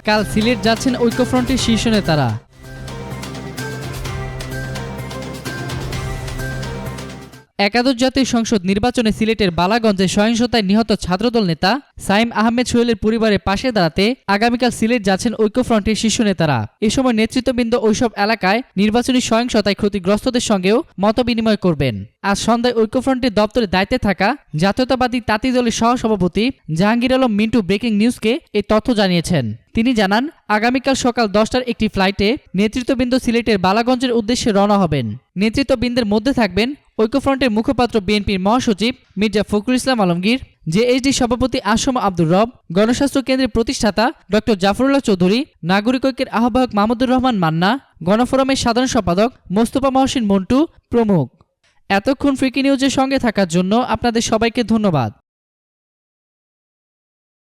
কাল সিলেট যাচ্ছেন ঐক্যফ্রন্টের শীর্ষ নেতারা। একাদশ জাতীয় সংসদ নির্বাচনে সিলেটের বালাগঞ্জে সহিংসতায় নিহত ছাত্রদল নেতা সাইম আহমেদ সোহেলের পরিবারের পাশে দাঁড়াতে আগামীকাল সিলেট যাচ্ছেন ঐক্যফ্রন্টের শীর্ষ নেতারা। এ সময় নেতৃত্ববৃন্দ ওইসব এলাকায় নির্বাচনী সহিংসতায় ক্ষতিগ্রস্তদের সঙ্গেও মতবিনিময় করবেন। আজ সন্ধ্যায় ঐক্যফ্রন্টের দপ্তরে দায়িত্বে থাকা জাতীয়তাবাদী তাঁতি দলের সহসভাপতি জাহাঙ্গীর আলম মিন্টু ব্রেকিং নিউজকে এই তথ্য জানিয়েছেন। তিনি জানান, আগামীকাল সকাল 10টার একটি ফ্লাইটে নেতৃত্ববৃন্দ সিলেটের বালাগঞ্জের উদ্দেশ্যে রওনা হবেন। নেতৃত্ববৃন্দের মধ্যে থাকবেন ঐক্যফ্রন্টের মুখপাত্র বিএনপির মহাসচিব মির্জা ফখরুল ইসলাম আলমগীর, জেএসডি সভাপতি আসম আব্দুর রব, গণস্বাস্থ্য কেন্দ্রের প্রতিষ্ঠাতা ডক্টর জাফরুল্লাহ চৌধুরী, নাগরিক ঐক্যের আহ্বায়ক মাহমুদুর রহমান মান্না, গণফোরামের সাধারণ সম্পাদক মোস্তফা মহসিন মন্টু প্রমুখ। এতক্ষণ ফ্রিকি নিউজের সঙ্গে থাকার জন্য আপনাদের সবাইকে ধন্যবাদ।